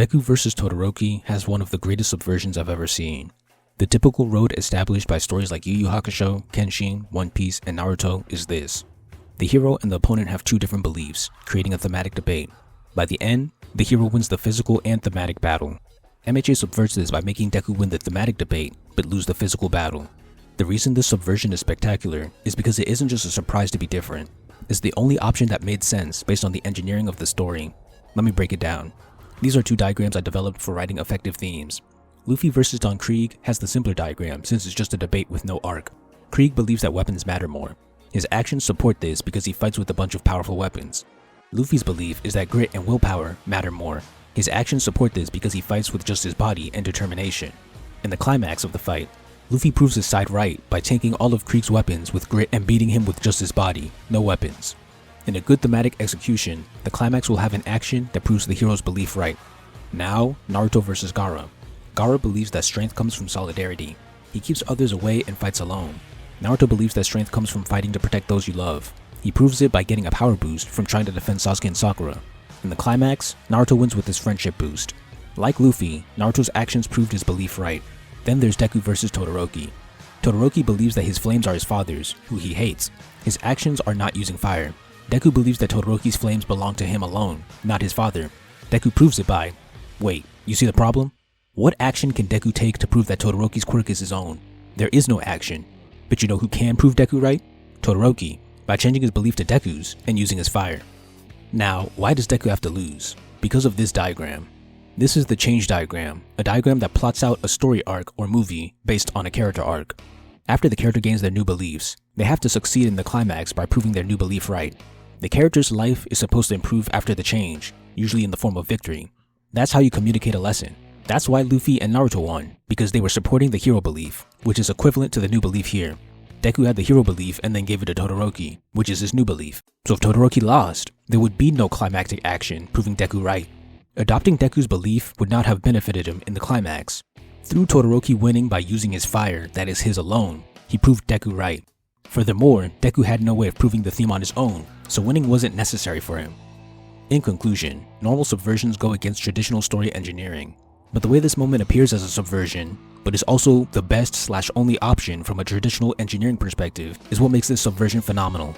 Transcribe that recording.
Deku vs Todoroki has one of the greatest subversions I've ever seen. The typical road established by stories like Yu Yu Hakusho, Kenshin, One Piece, and Naruto is this. The hero and the opponent have two different beliefs, creating a thematic debate. By the end, the hero wins the physical and thematic battle. MHA subverts this by making Deku win the thematic debate, but lose the physical battle. The reason this subversion is spectacular is because it isn't just a surprise to be different. It's the only option that made sense based on the engineering of the story. Let me break it down. These are two diagrams I developed for writing effective themes. Luffy vs Don Krieg has the simpler diagram since it's just a debate with no arc. Krieg believes that weapons matter more. His actions support this because he fights with a bunch of powerful weapons. Luffy's belief is that grit and willpower matter more. His actions support this because he fights with just his body and determination. In the climax of the fight, Luffy proves his side right by tanking all of Krieg's weapons with grit and beating him with just his body, no weapons. In a good thematic execution, the climax will have an action that proves the hero's belief right. Now, Naruto vs Gaara. Gaara believes that strength comes from solidarity. He keeps others away and fights alone. Naruto believes that strength comes from fighting to protect those you love. He proves it by getting a power boost from trying to defend Sasuke and Sakura. In the climax, Naruto wins with his friendship boost. Like Luffy, Naruto's actions proved his belief right. Then there's Deku vs Todoroki. Todoroki believes that his flames are his father's, who he hates. His actions are not using fire. Deku believes that Todoroki's flames belong to him alone, not his father. Deku proves it by... Wait, you see the problem? What action can Deku take to prove that Todoroki's quirk is his own? There is no action. But you know who can prove Deku right? Todoroki, by changing his belief to Deku's and using his fire. Now, why does Deku have to lose? Because of this diagram. This is the change diagram, a diagram that plots out a story arc or movie based on a character arc. After the character gains their new beliefs, they have to succeed in the climax by proving their new belief right. The character's life is supposed to improve after the change, usually in the form of victory. That's how you communicate a lesson. That's why Luffy and Naruto won, because they were supporting the hero belief, which is equivalent to the new belief here. Deku had the hero belief and then gave it to Todoroki, which is his new belief. So if Todoroki lost, there would be no climactic action proving Deku right. Adopting Deku's belief would not have benefited him in the climax. Through Todoroki winning by using his fire that is his alone, he proved Deku right. Furthermore, Deku had no way of proving the theme on his own, so winning wasn't necessary for him. In conclusion, normal subversions go against traditional story engineering, but the way this moment appears as a subversion, but is also the best/only option from a traditional engineering perspective, is what makes this subversion phenomenal.